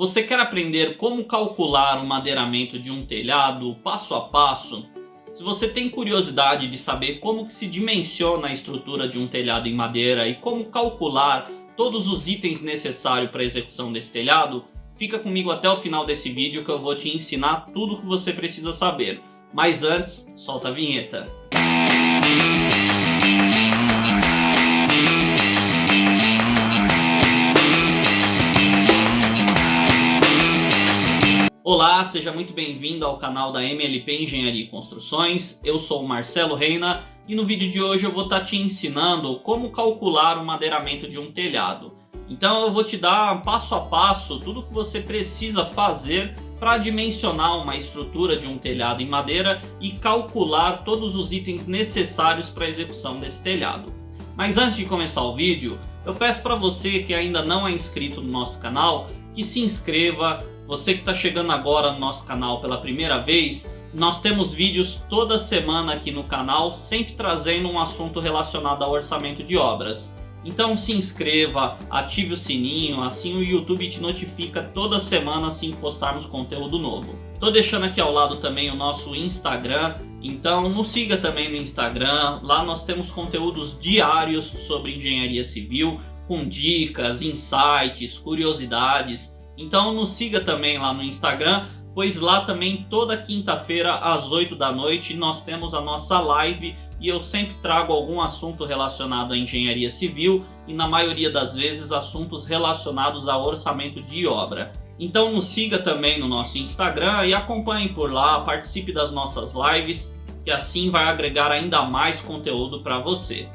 Você quer aprender como calcular o madeiramento de um telhado passo a passo? Se você tem curiosidade de saber como que se dimensiona a estrutura de um telhado em madeira e como calcular todos os itens necessários para a execução desse telhado, fica comigo até o final desse vídeo que eu vou te ensinar tudo o que você precisa saber. Mas antes, solta a vinheta. Olá, seja muito bem-vindo ao canal da MLP Engenharia e Construções. Eu sou o Marcelo Reina e no vídeo de hoje eu vou estar te ensinando como calcular o madeiramento de um telhado. Então eu vou te dar passo a passo tudo o que você precisa fazer para dimensionar uma estrutura de um telhado em madeira e calcular todos os itens necessários para a execução desse telhado. Mas antes de começar o vídeo, eu peço para você que ainda não é inscrito no nosso canal que se inscreva. Você que está chegando agora no nosso canal pela primeira vez, nós temos vídeos toda semana aqui no canal, sempre trazendo um assunto relacionado ao orçamento de obras. Então se inscreva, ative o sininho, assim o YouTube te notifica toda semana assim que postarmos conteúdo novo. Estou deixando aqui ao lado também o nosso Instagram, então nos siga também no Instagram. Lá nós temos conteúdos diários sobre engenharia civil, com dicas, insights, curiosidades. Então nos siga também lá no Instagram, pois lá também toda quinta-feira às 8 da noite nós temos a nossa live e eu sempre trago algum assunto relacionado à engenharia civil e na maioria das vezes assuntos relacionados ao orçamento de obra. Então nos siga também no nosso Instagram e acompanhe por lá, participe das nossas lives, que assim vai agregar ainda mais conteúdo para você.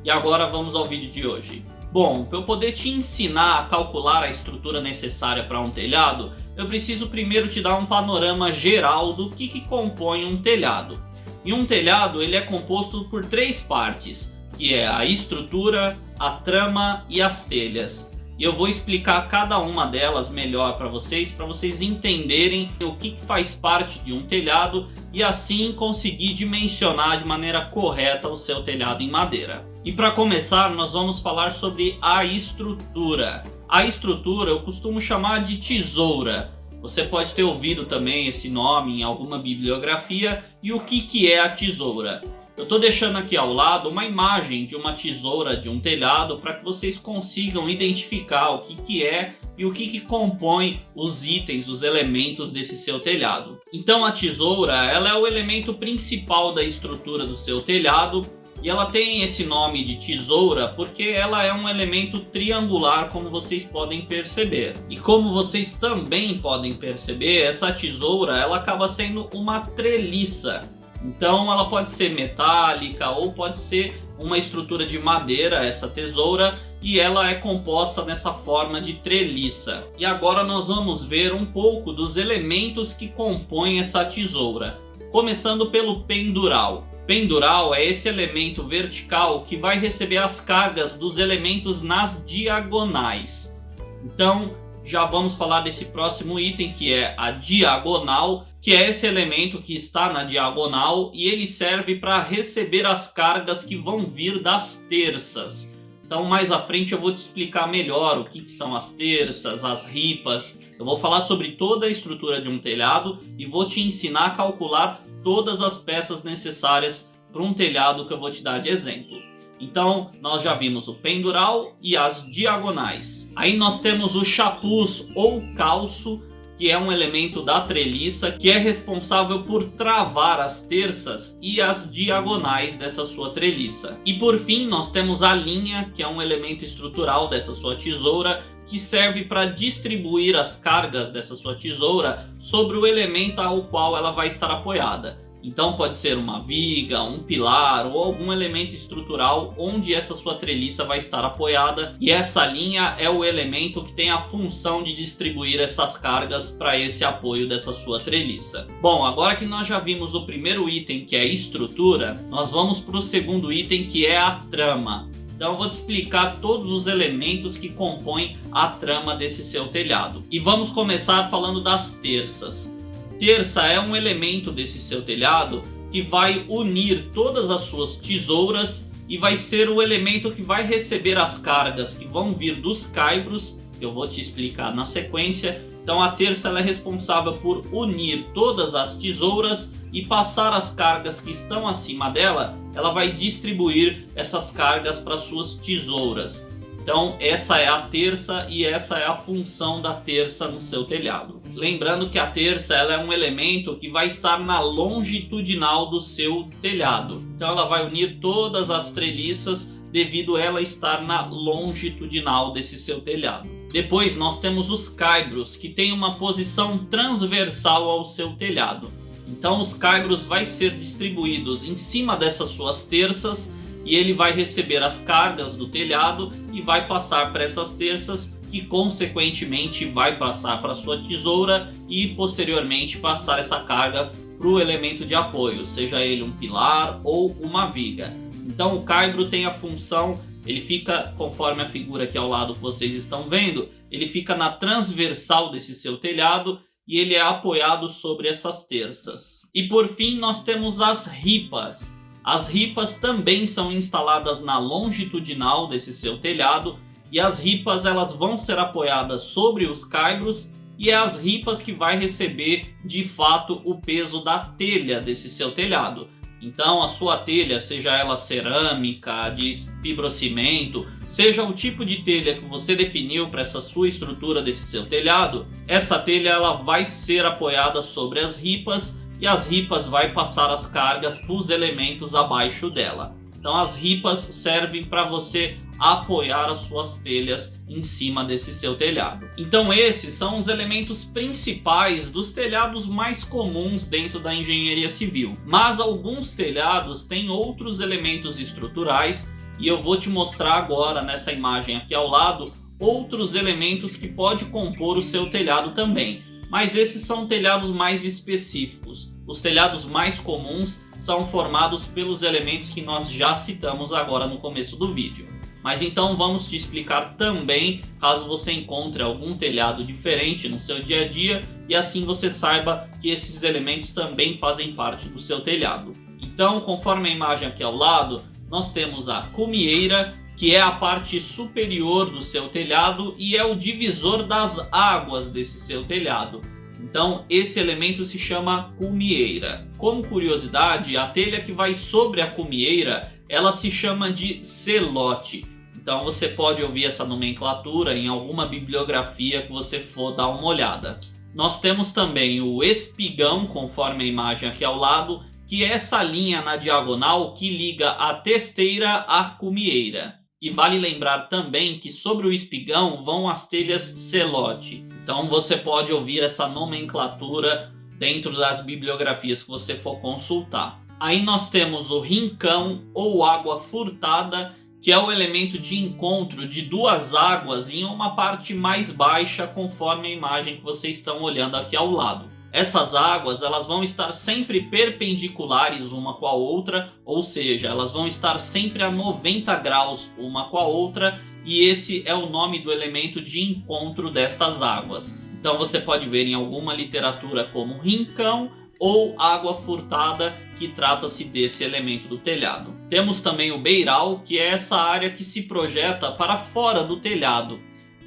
E agora vamos ao vídeo de hoje. Bom, para eu poder te ensinar a calcular a estrutura necessária para um telhado, eu preciso primeiro te dar um panorama geral do que compõe um telhado. E um telhado ele é composto por três partes, que é a estrutura, a trama e as telhas. E eu vou explicar cada uma delas melhor para vocês entenderem o que faz parte de um telhado e assim conseguir dimensionar de maneira correta o seu telhado em madeira. E para começar, nós vamos falar sobre a estrutura. A estrutura eu costumo chamar de tesoura. Você pode ter ouvido também esse nome em alguma bibliografia. E o que é a tesoura? Eu estou deixando aqui ao lado uma imagem de uma tesoura de um telhado para que vocês consigam identificar o que é e o que compõe os itens, os elementos desse seu telhado. Então a tesoura ela é o elemento principal da estrutura do seu telhado. E ela tem esse nome de tesoura porque ela é um elemento triangular, como vocês podem perceber. E como vocês também podem perceber, essa tesoura ela acaba sendo uma treliça. Então ela pode ser metálica ou pode ser uma estrutura de madeira, essa tesoura, e ela é composta nessa forma de treliça. E agora nós vamos ver um pouco dos elementos que compõem essa tesoura. Começando pelo pendural. Pendural é esse elemento vertical que vai receber as cargas dos elementos nas diagonais. Então já vamos falar desse próximo item, que é a diagonal, que é esse elemento que está na diagonal e ele serve para receber as cargas que vão vir das terças. Então mais à frente eu vou te explicar melhor o que são as terças, as ripas. Eu vou falar sobre toda a estrutura de um telhado e vou te ensinar a calcular todas as peças necessárias para um telhado que eu vou te dar de exemplo. Então nós já vimos o pendural e as diagonais. Aí nós temos o chapuz ou calço, que é um elemento da treliça que é responsável por travar as terças e as diagonais dessa sua treliça. E por fim nós temos a linha, que é um elemento estrutural dessa sua tesoura, que serve para distribuir as cargas dessa sua tesoura sobre o elemento ao qual ela vai estar apoiada. Então pode ser uma viga, um pilar ou algum elemento estrutural onde essa sua treliça vai estar apoiada. E essa linha é o elemento que tem a função de distribuir essas cargas para esse apoio dessa sua treliça. Bom, agora que nós já vimos o primeiro item, que é a estrutura, nós vamos para o segundo item, que é a trama. Então eu vou te explicar todos os elementos que compõem a trama desse seu telhado. E vamos começar falando das terças. Terça é um elemento desse seu telhado que vai unir todas as suas tesouras e vai ser o elemento que vai receber as cargas que vão vir dos caibros, que eu vou te explicar na sequência, Então a terça ela é responsável por unir todas as tesouras e passar as cargas que estão acima dela. Ela vai distribuir essas cargas para suas tesouras. Então essa é a terça e essa é a função da terça no seu telhado. Lembrando que a terça ela é um elemento que vai estar na longitudinal do seu telhado. Então ela vai unir todas as treliças devido a ela estar na longitudinal desse seu telhado. Depois nós temos os caibros, que tem uma posição transversal ao seu telhado. Então os caibros vai ser distribuídos em cima dessas suas terças e ele vai receber as cargas do telhado e vai passar para essas terças, que consequentemente vai passar para sua tesoura e posteriormente passar essa carga para o elemento de apoio, seja ele um pilar ou uma viga. Então o caibro tem a função, ele fica, conforme a figura aqui ao lado que vocês estão vendo, ele fica na transversal desse seu telhado e ele é apoiado sobre essas terças. E por fim nós temos as ripas. As ripas também são instaladas na longitudinal desse seu telhado e as ripas elas vão ser apoiadas sobre os caibros e é as ripas que vai receber de fato o peso da telha desse seu telhado. Então a sua telha, seja ela cerâmica, de fibrocimento, seja o tipo de telha que você definiu para essa sua estrutura desse seu telhado, essa telha ela vai ser apoiada sobre as ripas e as ripas vai passar as cargas para os elementos abaixo dela. Então as ripas servem para você apoiar as suas telhas em cima desse seu telhado. Então esses são os elementos principais dos telhados mais comuns dentro da engenharia civil. Mas alguns telhados têm outros elementos estruturais e eu vou te mostrar agora nessa imagem aqui ao lado outros elementos que pode compor o seu telhado também. Mas esses são telhados mais específicos. Os telhados mais comuns são formados pelos elementos que nós já citamos agora no começo do vídeo. Mas então vamos te explicar também, caso você encontre algum telhado diferente no seu dia a dia, e assim você saiba que esses elementos também fazem parte do seu telhado. Então, conforme a imagem aqui ao lado, nós temos a cumieira, que é a parte superior do seu telhado e é o divisor das águas desse seu telhado. Então esse elemento se chama cumieira. Como curiosidade, a telha que vai sobre a cumieira, ela se chama de celote. Então você pode ouvir essa nomenclatura em alguma bibliografia que você for dar uma olhada. Nós temos também o espigão, conforme a imagem aqui ao lado, que é essa linha na diagonal que liga a testeira à cumieira. E vale lembrar também que sobre o espigão vão as telhas celote. Então você pode ouvir essa nomenclatura dentro das bibliografias que você for consultar. Aí nós temos o rincão ou água furtada, que é o elemento de encontro de duas águas em uma parte mais baixa, conforme a imagem que vocês estão olhando aqui ao lado. Essas águas elas vão estar sempre perpendiculares uma com a outra, ou seja, elas vão estar sempre a 90 graus uma com a outra, e esse é o nome do elemento de encontro destas águas. Então você pode ver em alguma literatura como rincão ou água furtada, que trata-se desse elemento do telhado. Temos também o beiral, que é essa área que se projeta para fora do telhado.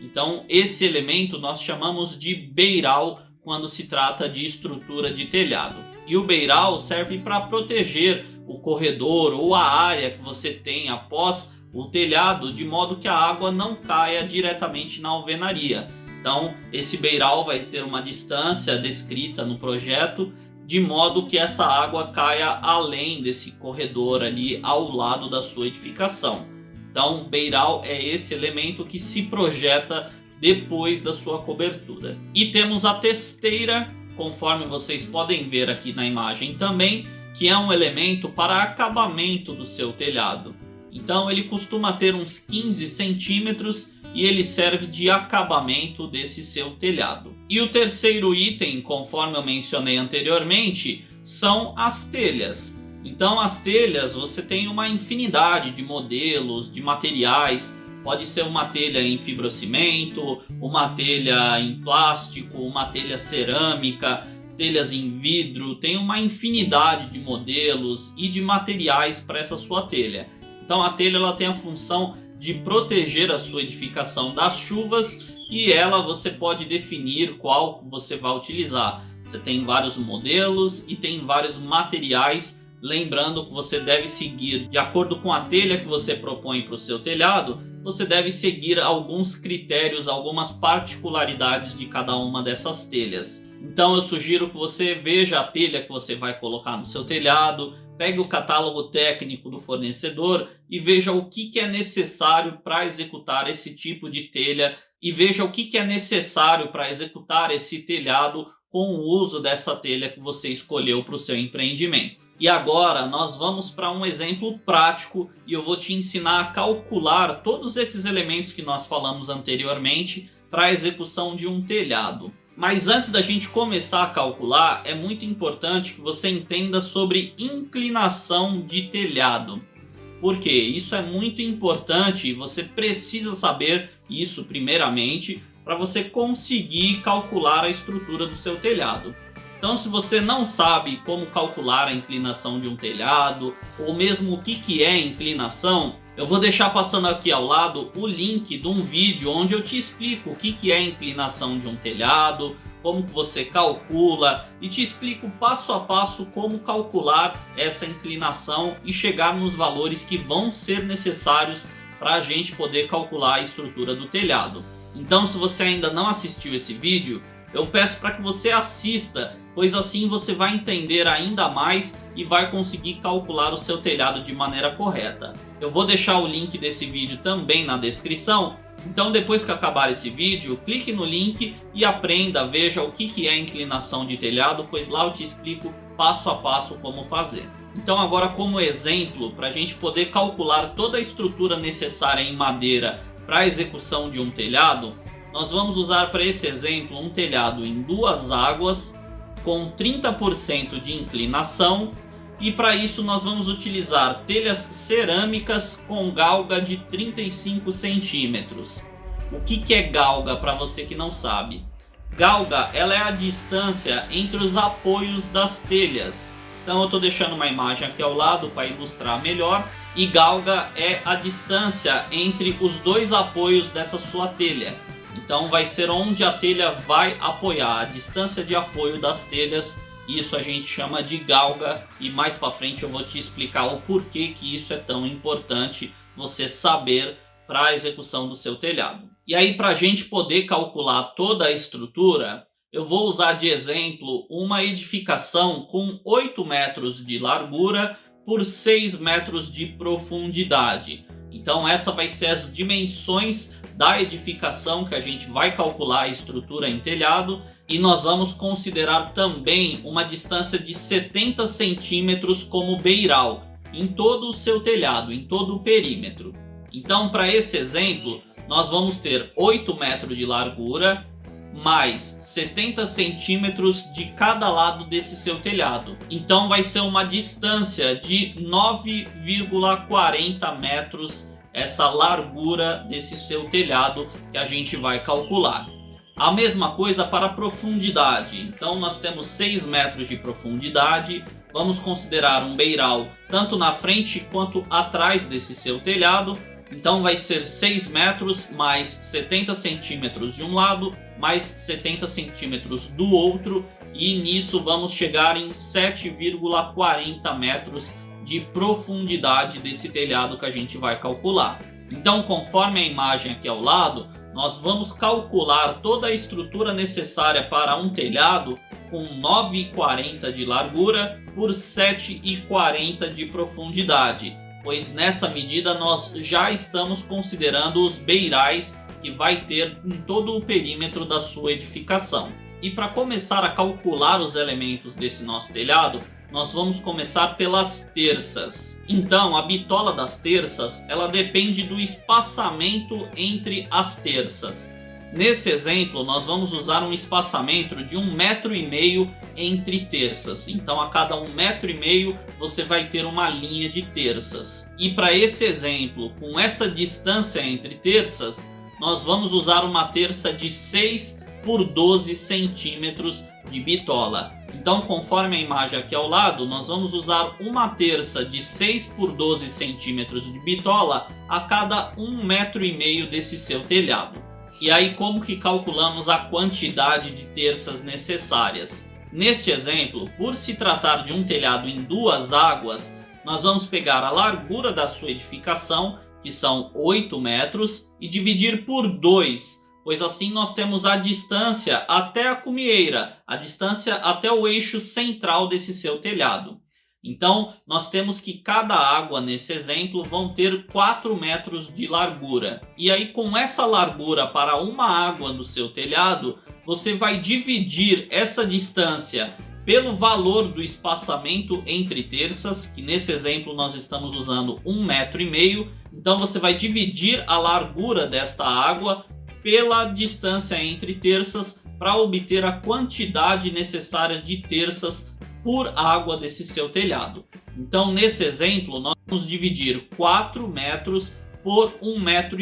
Então esse elemento nós chamamos de beiral quando se trata de estrutura de telhado. E o beiral serve para proteger o corredor ou a área que você tem após o telhado, de modo que a água não caia diretamente na alvenaria. Então esse beiral vai ter uma distância descrita no projeto, de modo que essa água caia além desse corredor ali ao lado da sua edificação. Então beiral é esse elemento que se projeta depois da sua cobertura. E temos a testeira, conforme vocês podem ver aqui na imagem também, que é um elemento para acabamento do seu telhado. Então ele costuma ter uns 15 centímetros e ele serve de acabamento desse seu telhado. E o terceiro item, conforme eu mencionei anteriormente, são as telhas. Então as telhas, você tem uma infinidade de modelos, de materiais. Pode ser uma telha em fibrocimento, uma telha em plástico, uma telha cerâmica, telhas em vidro. Tem uma infinidade de modelos e de materiais para essa sua telha. Então a telha ela tem a função de proteger a sua edificação das chuvas e ela você pode definir qual você vai utilizar. Você tem vários modelos e tem vários materiais, lembrando que você deve seguir, de acordo com a telha que você propõe para o seu telhado, você deve seguir alguns critérios, algumas particularidades de cada uma dessas telhas. Então eu sugiro que você veja a telha que você vai colocar no seu telhado, pegue o catálogo técnico do fornecedor e veja o que é necessário para executar esse tipo de telha e veja o que é necessário para executar esse telhado com o uso dessa telha que você escolheu para o seu empreendimento. E agora nós vamos para um exemplo prático e eu vou te ensinar a calcular todos esses elementos que nós falamos anteriormente para a execução de um telhado. Mas antes da gente começar a calcular, é muito importante que você entenda sobre inclinação de telhado. Por quê? Isso é muito importante e você precisa saber isso primeiramente para você conseguir calcular a estrutura do seu telhado. Então, se você não sabe como calcular a inclinação de um telhado, ou mesmo o que é inclinação, eu vou deixar passando aqui ao lado o link de um vídeo onde eu te explico o que é a inclinação de um telhado, como que você calcula e te explico passo a passo como calcular essa inclinação e chegar nos valores que vão ser necessários para a gente poder calcular a estrutura do telhado. Então, se você ainda não assistiu esse vídeo, eu peço para que você assista, pois assim você vai entender ainda mais e vai conseguir calcular o seu telhado de maneira correta. Eu vou deixar o link desse vídeo também na descrição, então depois que acabar esse vídeo, clique no link e aprenda, veja o que é inclinação de telhado, pois lá eu te explico passo a passo como fazer. Então agora, como exemplo, para a gente poder calcular toda a estrutura necessária em madeira para a execução de um telhado, nós vamos usar para esse exemplo um telhado em 2 águas com 30% de inclinação e para isso nós vamos utilizar telhas cerâmicas com galga de 35 centímetros. O que é galga para você que não sabe? Galga ela é a distância entre os apoios das telhas. Então eu estou deixando uma imagem aqui ao lado para ilustrar melhor. E galga é a distância entre os 2 apoios dessa sua telha. Então vai ser onde a telha vai apoiar, a distância de apoio das telhas. Isso a gente chama de galga e mais para frente eu vou te explicar o porquê que isso é tão importante você saber para a execução do seu telhado. E aí, para a gente poder calcular toda a estrutura, eu vou usar de exemplo uma edificação com 8 metros de largura por 6 metros de profundidade. Então essa vai ser as dimensões da edificação que a gente vai calcular a estrutura em telhado. E nós vamos considerar também uma distância de 70 centímetros como beiral em todo o seu telhado, em todo o perímetro. Então, para esse exemplo, nós vamos ter 8 metros de largura mais 70 centímetros de cada lado desse seu telhado. Então vai ser uma distância de 9,40 metros essa largura desse seu telhado que a gente vai calcular. A mesma coisa para a profundidade. Então nós temos 6 metros de profundidade. Vamos considerar um beiral tanto na frente quanto atrás desse seu telhado. Então vai ser 6 metros mais 70 centímetros de um lado, mais 70 centímetros do outro. E nisso vamos chegar em 7,40 metros de profundidade desse telhado que a gente vai calcular. Então, conforme a imagem aqui ao lado, nós vamos calcular toda a estrutura necessária para um telhado com 9,40 de largura por 7,40 de profundidade, pois nessa medida nós já estamos considerando os beirais que vai ter em todo o perímetro da sua edificação. E para começar a calcular os elementos desse nosso telhado, nós vamos começar pelas terças. Então, a bitola das terças, ela depende do espaçamento entre as terças. Nesse exemplo, nós vamos usar um espaçamento de 1,5 metro entre terças. Então, a cada 1,5 metro, você vai ter uma linha de terças. E para esse exemplo, com essa distância entre terças, nós vamos usar uma terça de 6 por 12 centímetros de bitola. Então, conforme a imagem aqui ao lado, nós vamos usar uma terça de 6 por 12 centímetros de bitola a cada 1,5 metro desse seu telhado. E aí, como que calculamos a quantidade de terças necessárias? Neste exemplo, por se tratar de um telhado em duas águas, nós vamos pegar a largura da sua edificação, que são 8 metros, e dividir por 2, pois assim nós temos a distância até a cumieira, a distância até o eixo central desse seu telhado. Então, nós temos que cada água nesse exemplo vão ter 4 metros de largura. E aí, com essa largura para uma água do seu telhado, você vai dividir essa distância pelo valor do espaçamento entre terças, que nesse exemplo nós estamos usando 1,5 metro. Então, você vai dividir a largura desta água pela distância entre terças para obter a quantidade necessária de terças por água desse seu telhado. Então, nesse exemplo, nós vamos dividir 4 metros por 1,5 metro,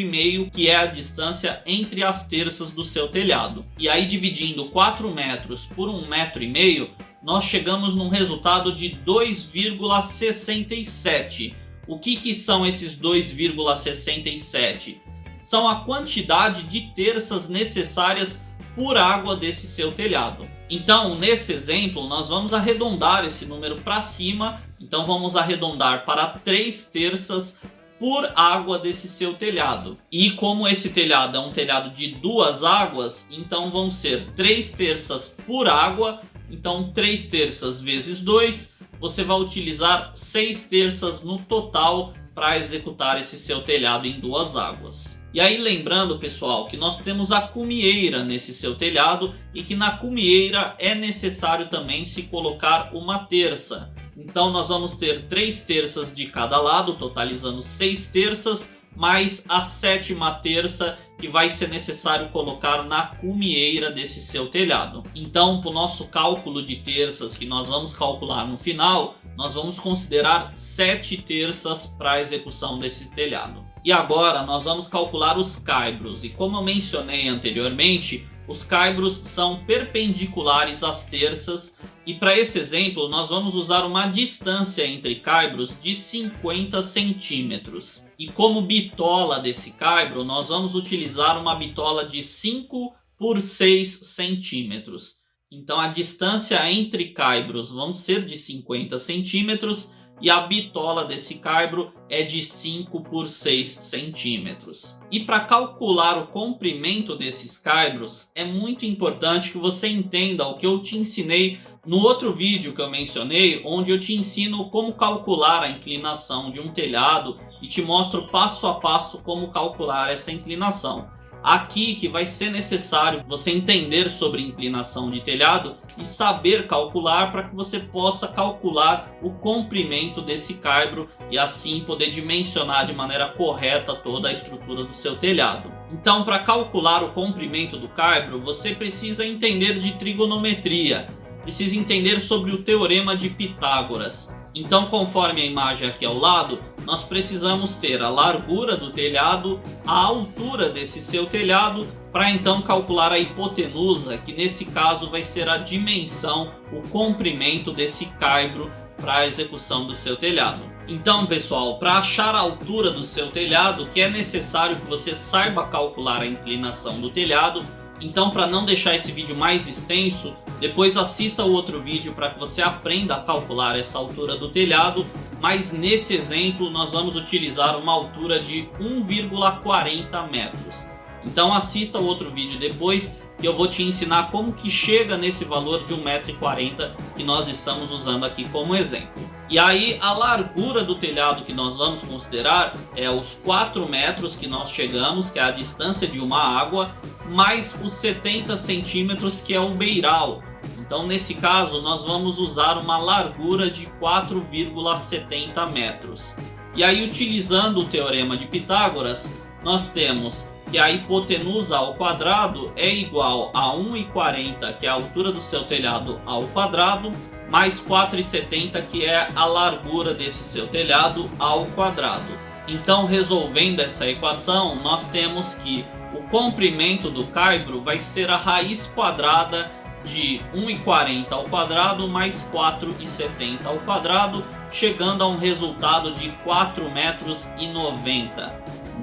que é a distância entre as terças do seu telhado. E aí, dividindo 4 metros por 1,5 metro, nós chegamos num resultado de 2,67. O que são esses 2,67? São a quantidade de terças necessárias por água desse seu telhado. Então, nesse exemplo, nós vamos arredondar esse número para cima. Então, vamos arredondar para 3 terças por água desse seu telhado. E como esse telhado é um telhado de duas águas, então vão ser 3 terças por água. Então, 3 terças vezes 2, você vai utilizar 6 terças no total para executar esse seu telhado em duas águas. E aí, lembrando, pessoal, que nós temos a cumieira nesse seu telhado e que na cumieira é necessário também se colocar uma terça. Então, nós vamos ter 3 terças de cada lado, totalizando 6 terças, mais a 7ª terça que vai ser necessário colocar na cumieira desse seu telhado. Então, para o nosso cálculo de terças que nós vamos calcular no final, nós vamos considerar 7 terças para a execução desse telhado. E agora nós vamos calcular os caibros, e como eu mencionei anteriormente, os caibros são perpendiculares às terças, e para esse exemplo nós vamos usar uma distância entre caibros de 50 centímetros. E como bitola desse caibro, nós vamos utilizar uma bitola de 5 por 6 centímetros. Então a distância entre caibros vão ser de 50 centímetros, e a bitola desse caibro é de 5 por 6 centímetros. E para calcular o comprimento desses caibros, é muito importante que você entenda o que eu te ensinei no outro vídeo que eu mencionei, onde eu te ensino como calcular a inclinação de um telhado e te mostro passo a passo como calcular essa inclinação. Aqui que vai ser necessário você entender sobre inclinação de telhado e saber calcular para que você possa calcular o comprimento desse caibro e assim poder dimensionar de maneira correta toda a estrutura do seu telhado. Então, para calcular o comprimento do caibro, você precisa entender de trigonometria, precisa entender sobre o teorema de Pitágoras. Então, conforme a imagem aqui ao lado, nós precisamos ter a largura do telhado, a altura desse seu telhado, para então calcular a hipotenusa, que nesse caso vai ser a dimensão, o comprimento desse caibro para a execução do seu telhado. Então, pessoal, para achar a altura do seu telhado, que é necessário que você saiba calcular a inclinação do telhado. Então, para não deixar esse vídeo mais extenso, depois assista o outro vídeo para que você aprenda a calcular essa altura do telhado. Mas nesse exemplo nós vamos utilizar uma altura de 1,40 metros. Então assista o outro vídeo depois que eu vou te ensinar como que chega nesse valor de 1,40 m que nós estamos usando aqui como exemplo. E aí a largura do telhado que nós vamos considerar é os 4 metros que nós chegamos, que é a distância de uma água, mais os 70 centímetros que é o beiral. Então nesse caso nós vamos usar uma largura de 4,70 metros. E aí, utilizando o teorema de Pitágoras, nós temos que a hipotenusa ao quadrado é igual a 1,40, que é a altura do seu telhado, ao quadrado, mais 4,70, que é a largura desse seu telhado, ao quadrado. Então, resolvendo essa equação, nós temos que o comprimento do caibro vai ser a raiz quadrada de 1,40 ao quadrado mais 4,70 ao quadrado, chegando a um resultado de 4,90 metros.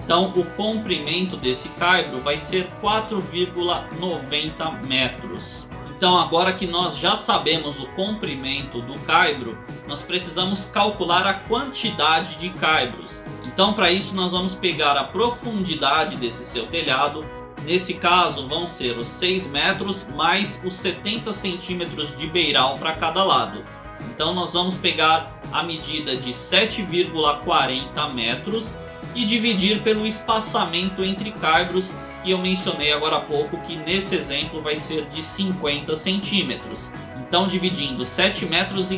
Então o comprimento desse caibro vai ser 4,90 metros. Então agora que nós já sabemos o comprimento do caibro, nós precisamos calcular a quantidade de caibros. Então para isso nós vamos pegar a profundidade desse seu telhado. Nesse caso vão ser os 6 metros mais os 70 centímetros de beiral para cada lado. Então nós vamos pegar a medida de 7,40 metros e dividir pelo espaçamento entre caibros, que eu mencionei agora há pouco que nesse exemplo vai ser de 50 centímetros. Então dividindo 7,40 metros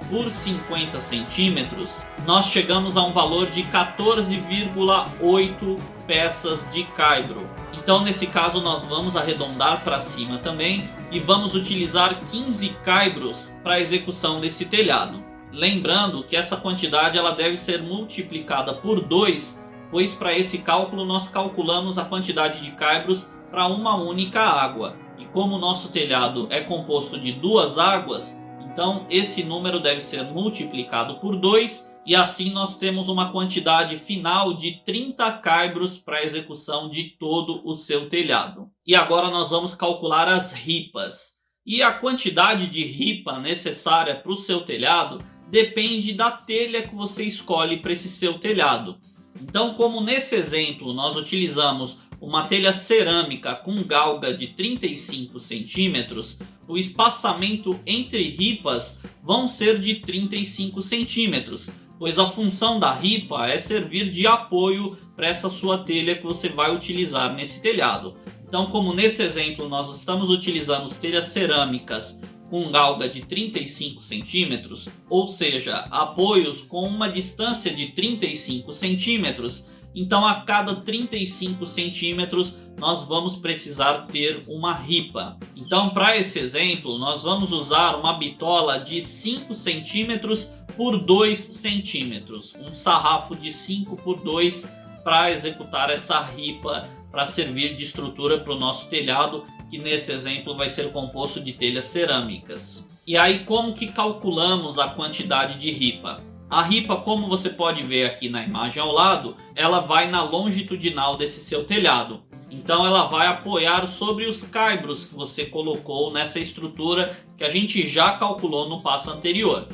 por 50 centímetros, nós chegamos a um valor de 14,8 peças de caibro. Então nesse caso nós vamos arredondar para cima também e vamos utilizar 15 caibros para a execução desse telhado. Lembrando que essa quantidade ela deve ser multiplicada por 2, pois para esse cálculo nós calculamos a quantidade de caibros para uma única água. E como o nosso telhado é composto de 2 águas, então esse número deve ser multiplicado por 2 e assim nós temos uma quantidade final de 30 caibros para a execução de todo o seu telhado. E agora nós vamos calcular as ripas. E a quantidade de ripa necessária para o seu telhado depende da telha que você escolhe para esse seu telhado. Então, como nesse exemplo nós utilizamos uma telha cerâmica com galga de 35 centímetros, o espaçamento entre ripas vão ser de 35 centímetros, pois a função da ripa é servir de apoio para essa sua telha que você vai utilizar nesse telhado. Então, como nesse exemplo nós estamos utilizando telhas cerâmicas com galga de 35 centímetros, ou seja, apoios com uma distância de 35 centímetros, então a cada 35 centímetros nós vamos precisar ter uma ripa. Então para esse exemplo nós vamos usar uma bitola de 5 centímetros por 2 centímetros, um sarrafo de 5 por 2 para executar essa ripa para servir de estrutura para o nosso telhado, que nesse exemplo vai ser composto de telhas cerâmicas. E aí como que calculamos a quantidade de ripa? A ripa, como você pode ver aqui na imagem ao lado, ela vai na longitudinal desse seu telhado. Então ela vai apoiar sobre os caibros que você colocou nessa estrutura que a gente já calculou no passo anterior.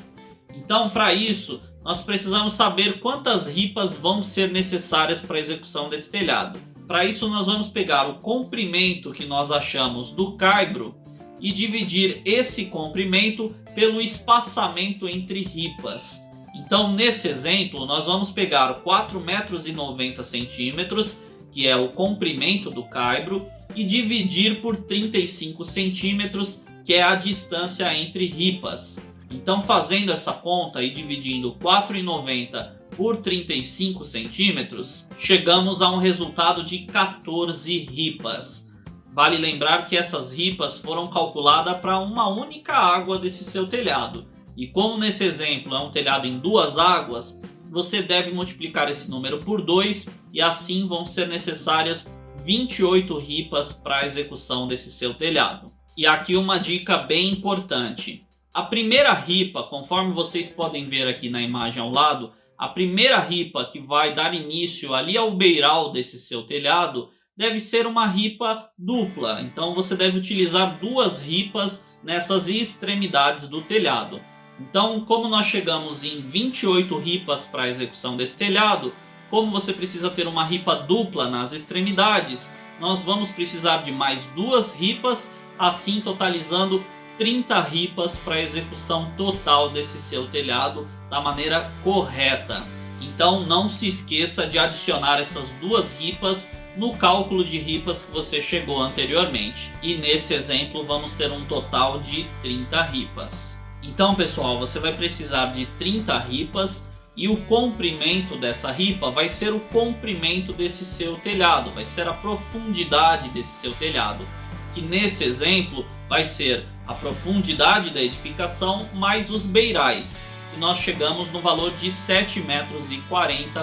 Então para isso nós precisamos saber quantas ripas vão ser necessárias para a execução desse telhado. Para isso nós vamos pegar o comprimento que nós achamos do caibro e dividir esse comprimento pelo espaçamento entre ripas. Então nesse exemplo nós vamos pegar 4,90 metros, que é o comprimento do caibro, e dividir por 35 centímetros, que é a distância entre ripas. Então fazendo essa conta e dividindo 4,90 por 35 centímetros, chegamos a um resultado de 14 ripas. Vale lembrar que essas ripas foram calculadas para uma única água desse seu telhado. E como nesse exemplo é um telhado em 2 águas, você deve multiplicar esse número por 2 e assim vão ser necessárias 28 ripas para a execução desse seu telhado. E aqui uma dica bem importante. A primeira ripa, conforme vocês podem ver aqui na imagem ao lado, a primeira ripa que vai dar início ali ao beiral desse seu telhado deve ser uma ripa dupla. Então você deve utilizar 2 ripas nessas extremidades do telhado. Então, como nós chegamos em 28 ripas para a execução desse telhado, como você precisa ter uma ripa dupla nas extremidades, nós vamos precisar de mais 2 ripas, assim totalizando 30 ripas para a execução total desse seu telhado da maneira correta. Então não se esqueça de adicionar essas 2 ripas no cálculo de ripas que você chegou anteriormente. E nesse exemplo vamos ter um total de 30 ripas. Então pessoal, você vai precisar de 30 ripas e o comprimento dessa ripa vai ser o comprimento desse seu telhado, vai ser a profundidade desse seu telhado, que nesse exemplo vai ser a profundidade da edificação mais os beirais, e nós chegamos no valor de 7,40 metros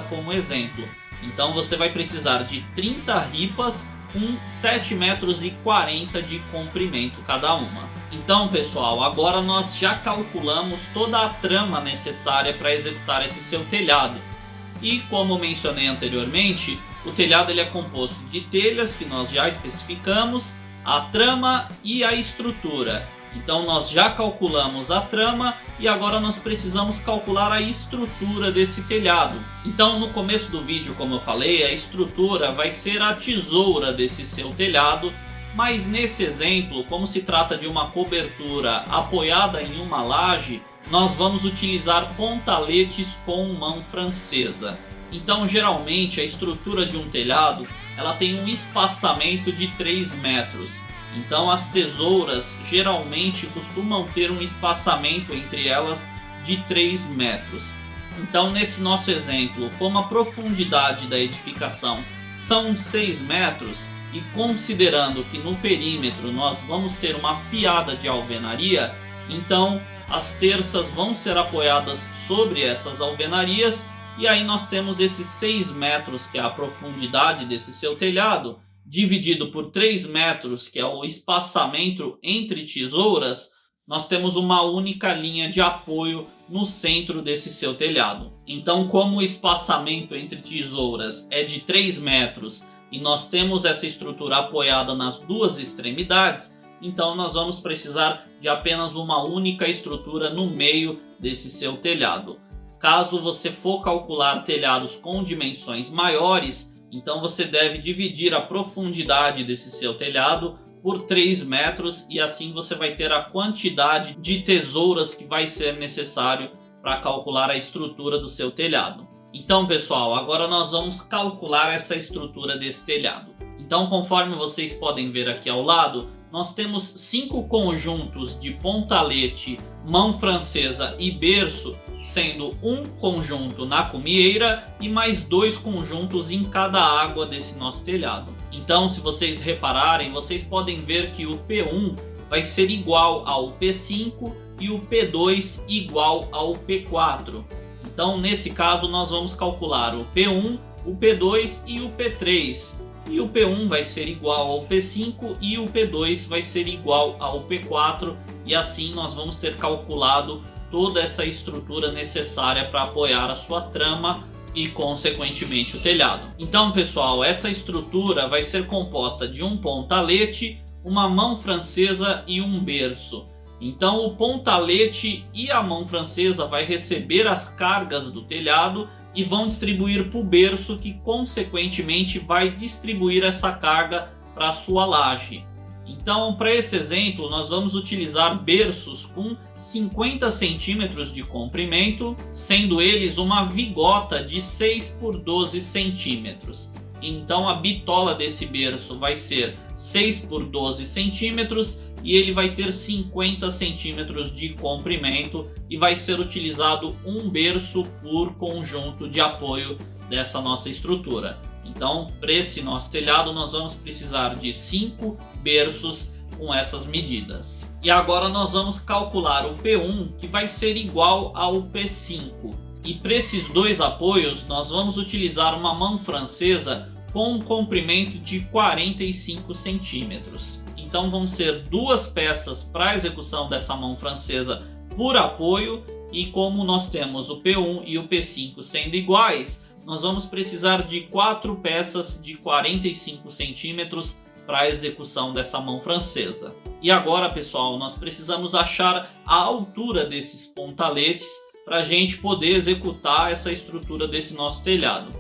como exemplo. Então você vai precisar de 30 ripas com 7,40 metros de comprimento cada uma. Então pessoal, agora nós já calculamos toda a trama necessária para executar esse seu telhado. E como mencionei anteriormente, o telhado ele é composto de telhas que nós já especificamos, a trama e a estrutura. Então nós já calculamos a trama e agora nós precisamos calcular a estrutura desse telhado. Então no começo do vídeo, como eu falei, a estrutura vai ser a tesoura desse seu telhado, mas nesse exemplo, como se trata de uma cobertura apoiada em uma laje, nós vamos utilizar pontaletes com mão francesa. Então geralmente a estrutura de um telhado ela tem um espaçamento de 3 metros. Então as tesouras geralmente costumam ter um espaçamento entre elas de 3 metros. Então nesse nosso exemplo, como a profundidade da edificação são 6 metros e considerando que no perímetro nós vamos ter uma fiada de alvenaria, então as terças vão ser apoiadas sobre essas alvenarias e aí nós temos esses 6 metros que é a profundidade desse seu telhado, dividido por 3 metros, que é o espaçamento entre tesouras, nós temos uma única linha de apoio no centro desse seu telhado. Então, como o espaçamento entre tesouras é de 3 metros e nós temos essa estrutura apoiada nas duas extremidades, então nós vamos precisar de apenas uma única estrutura no meio desse seu telhado. Caso você for calcular telhados com dimensões maiores, então você deve dividir a profundidade desse seu telhado por 3 metros e assim você vai ter a quantidade de tesouras que vai ser necessário para calcular a estrutura do seu telhado. Então pessoal, agora nós vamos calcular essa estrutura desse telhado. Então conforme vocês podem ver aqui ao lado, nós temos 5 conjuntos de pontalete, mão francesa e berço, sendo um conjunto na cumieira e mais 2 conjuntos em cada água desse nosso telhado. Então se vocês repararem, vocês podem ver que o P1 vai ser igual ao P5 e o P2 igual ao P4. Então nesse caso nós vamos calcular o P1, o P2 e o P3. E o P1 vai ser igual ao P5 e o P2 vai ser igual ao P4. E assim nós vamos ter calculado toda essa estrutura necessária para apoiar a sua trama e consequentemente o telhado. Então pessoal, essa estrutura vai ser composta de um pontalete, uma mão francesa e um berço. Então o pontalete e a mão francesa vai receber as cargas do telhado e vão distribuir para o berço, que consequentemente vai distribuir essa carga para a sua laje. Então para esse exemplo nós vamos utilizar berços com 50 centímetros de comprimento, sendo eles uma vigota de 6 por 12 centímetros. Então a bitola desse berço vai ser 6 por 12 centímetros e ele vai ter 50 centímetros de comprimento e vai ser utilizado um berço por conjunto de apoio dessa nossa estrutura. Então, para esse nosso telhado nós vamos precisar de 5 berços com essas medidas. E agora nós vamos calcular o P1, que vai ser igual ao P5. E para esses dois apoios nós vamos utilizar uma mão francesa com um comprimento de 45 centímetros. Então vão ser 2 peças para a execução dessa mão francesa por apoio, e como nós temos o P1 e o P5 sendo iguais, nós vamos precisar de 4 peças de 45 centímetros para a execução dessa mão francesa. E agora pessoal, nós precisamos achar a altura desses pontaletes para a gente poder executar essa estrutura desse nosso telhado.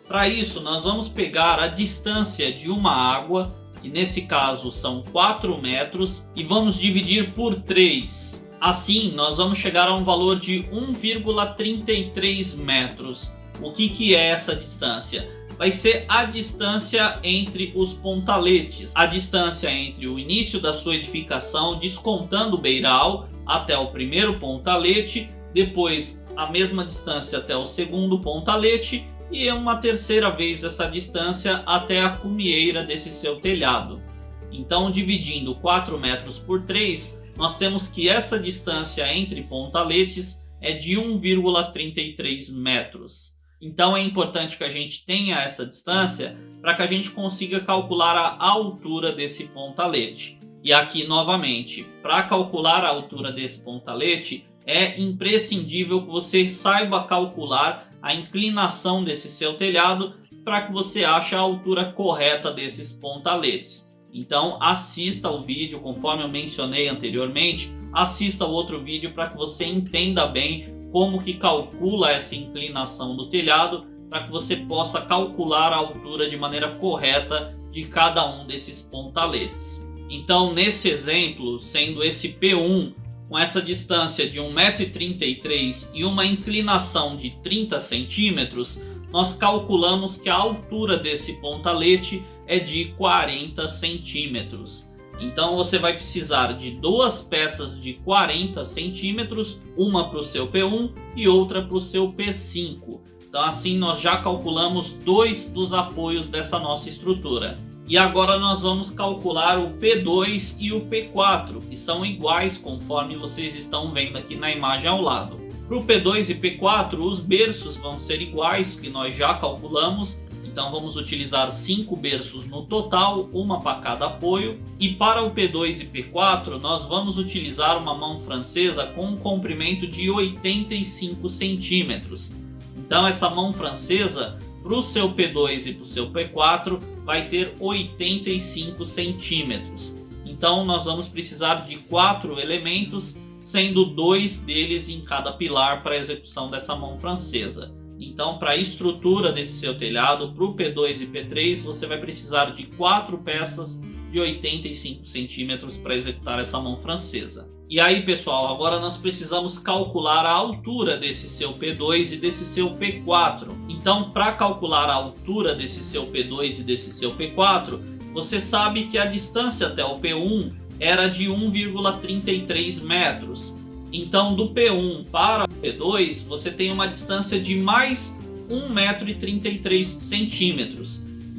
Para isso nós vamos pegar a distância de uma água, que nesse caso são 4 metros, e vamos dividir por 3. Assim nós vamos chegar a um valor de 1,33 metros. O que é essa distância? Vai ser a distância entre os pontaletes, a distância entre o início da sua edificação, descontando o beiral, até o primeiro pontalete, depois a mesma distância até o segundo pontalete e uma terceira vez essa distância até a cumieira desse seu telhado. Então, dividindo 4 metros por 3, nós temos que essa distância entre pontaletes é de 1,33 metros. Então é importante que a gente tenha essa distância para que a gente consiga calcular a altura desse pontalete. E aqui novamente, para calcular a altura desse pontalete, é imprescindível que você saiba calcular a inclinação desse seu telhado para que você ache a altura correta desses pontaletes. Então assista o vídeo, conforme eu mencionei anteriormente, assista o outro vídeo para que você entenda bem como que calcula essa inclinação do telhado, para que você possa calcular a altura de maneira correta de cada um desses pontaletes. Então, nesse exemplo, sendo esse P1 com essa distância de 1,33 m e uma inclinação de 30 centímetros, nós calculamos que a altura desse pontalete é de 40 centímetros. Então você vai precisar de duas peças de 40 centímetros, uma para o seu P1 e outra para o seu P5. Então assim nós já calculamos dois dos apoios dessa nossa estrutura. E agora nós vamos calcular o P2 e o P4, que são iguais conforme vocês estão vendo aqui na imagem ao lado. Para o P2 e P4 os berços vão ser iguais, que nós já calculamos. Então vamos utilizar 5 berços no total, uma para cada apoio. E para o P2 e P4 nós vamos utilizar uma mão francesa com um comprimento de 85 centímetros. Então essa mão francesa para o seu P2 e para o seu P4 vai ter 85 centímetros. Então nós vamos precisar de 4 elementos, sendo 2 deles em cada pilar para a execução dessa mão francesa. Então, para a estrutura desse seu telhado, para o P2 e P3, você vai precisar de 4 peças de 85 centímetros para executar essa mão francesa. E aí, pessoal, agora nós precisamos calcular a altura desse seu P2 e desse seu P4. Então, para calcular a altura desse seu P2 e desse seu P4, você sabe que a distância até o P1 era de 1,33 metros. Então, do P1 para o P2, você tem uma distância de mais 1,33 m.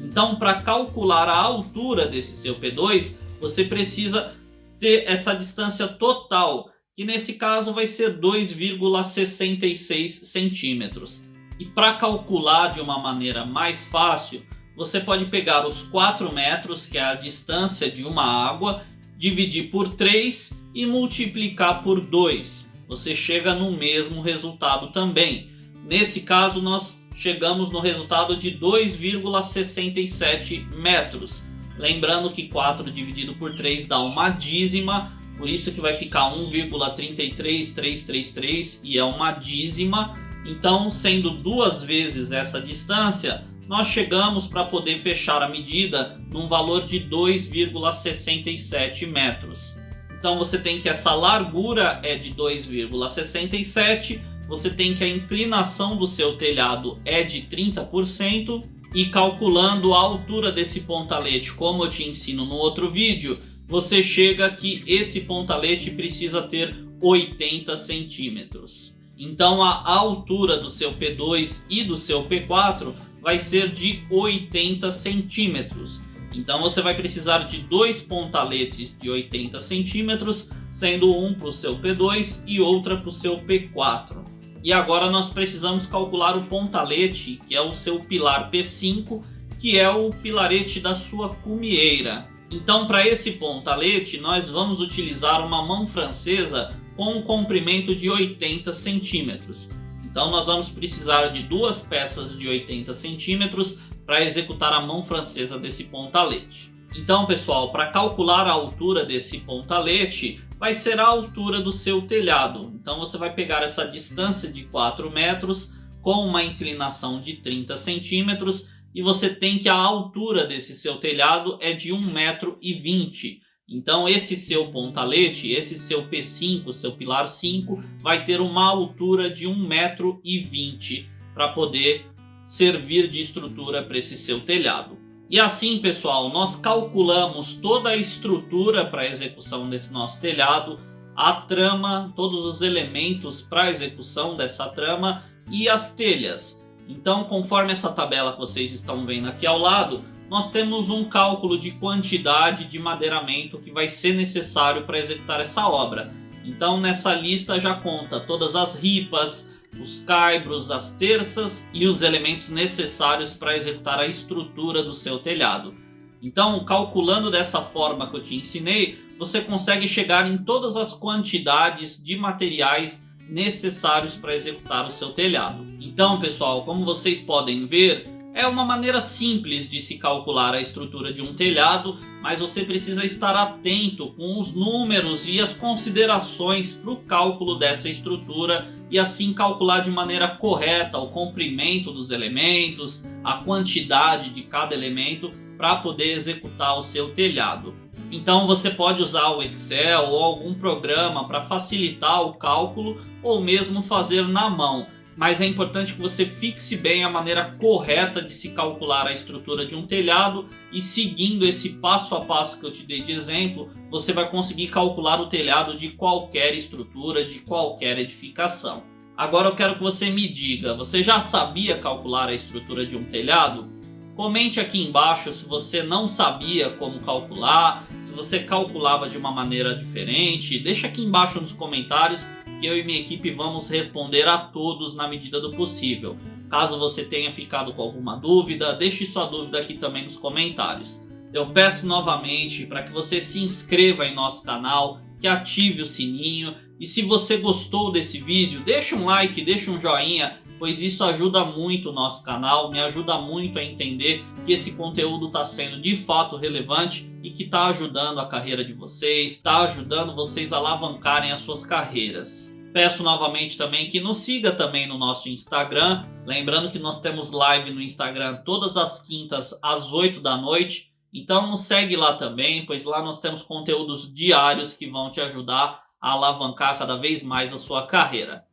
Então, para calcular a altura desse seu P2, você precisa ter essa distância total, que nesse caso vai ser 2,66 centímetros. E para calcular de uma maneira mais fácil, você pode pegar os 4 metros, que é a distância de uma água, dividir por 3 e multiplicar por 2. Você chega no mesmo resultado também. Nesse caso nós chegamos no resultado de 2,67 metros. Lembrando que 4 dividido por 3 dá uma dízima, por isso que vai ficar 1,33333 e é uma dízima. Então, sendo 2 vezes essa distância, nós chegamos para poder fechar a medida num valor de 2,67 metros. Então você tem que essa largura é de 2,67, você tem que a inclinação do seu telhado é de 30%, e calculando a altura desse pontalete, como eu te ensino no outro vídeo, você chega que esse pontalete precisa ter 80 centímetros. Então a altura do seu P2 e do seu P4 vai ser de 80 centímetros. Então você vai precisar de 2 pontaletes de 80 centímetros, sendo um para o seu P2 e outra para o seu P4. E agora nós precisamos calcular o pontalete, que é o seu pilar P5, que é o pilarete da sua cumieira. Então, para esse pontalete, nós vamos utilizar uma mão francesa com um comprimento de 80 centímetros. Então nós vamos precisar de 2 peças de 80 centímetros para executar a mão francesa desse pontalete. Então, pessoal, para calcular a altura desse pontalete, vai ser a altura do seu telhado. Então você vai pegar essa distância de 4 metros com uma inclinação de 30 centímetros e você tem que a altura desse seu telhado é de 1,20 m. Então esse seu pontalete, esse seu P5, seu pilar 5, vai ter uma altura de 1,20 m para poder servir de estrutura para esse seu telhado. E assim, pessoal, nós calculamos toda a estrutura para a execução desse nosso telhado, a trama, todos os elementos para a execução dessa trama e as telhas. Então, conforme essa tabela que vocês estão vendo aqui ao lado, nós temos um cálculo de quantidade de madeiramento que vai ser necessário para executar essa obra. Então, nessa lista já conta todas as ripas, os caibros, as terças e os elementos necessários para executar a estrutura do seu telhado. Então, calculando dessa forma que eu te ensinei, você consegue chegar em todas as quantidades de materiais necessários para executar o seu telhado. Então, pessoal, como vocês podem ver, é uma maneira simples de se calcular a estrutura de um telhado, mas você precisa estar atento com os números e as considerações para o cálculo dessa estrutura e assim calcular de maneira correta o comprimento dos elementos, a quantidade de cada elemento para poder executar o seu telhado. Então você pode usar o Excel ou algum programa para facilitar o cálculo ou mesmo fazer na mão. Mas é importante que você fixe bem a maneira correta de se calcular a estrutura de um telhado e seguindo esse passo a passo que eu te dei de exemplo, você vai conseguir calcular o telhado de qualquer estrutura, de qualquer edificação. Agora eu quero que você me diga, você já sabia calcular a estrutura de um telhado? Comente aqui embaixo se você não sabia como calcular, se você calculava de uma maneira diferente, deixa aqui embaixo nos comentários que eu e minha equipe vamos responder a todos na medida do possível. Caso você tenha ficado com alguma dúvida, deixe sua dúvida aqui também nos comentários. Eu peço novamente para que você se inscreva em nosso canal, que ative o sininho e se você gostou desse vídeo, deixe um like, deixe um joinha, pois isso ajuda muito o nosso canal, me ajuda muito a entender que esse conteúdo está sendo de fato relevante e que está ajudando a carreira de vocês, está ajudando vocês a alavancarem as suas carreiras. Peço novamente também que nos siga também no nosso Instagram, lembrando que nós temos live no Instagram todas as quintas às 8 da noite, então nos segue lá também, pois lá nós temos conteúdos diários que vão te ajudar a alavancar cada vez mais a sua carreira.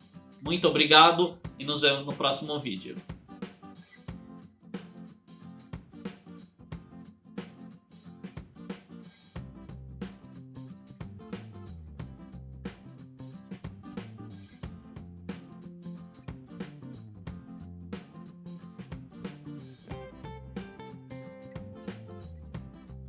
Muito obrigado e nos vemos no próximo vídeo.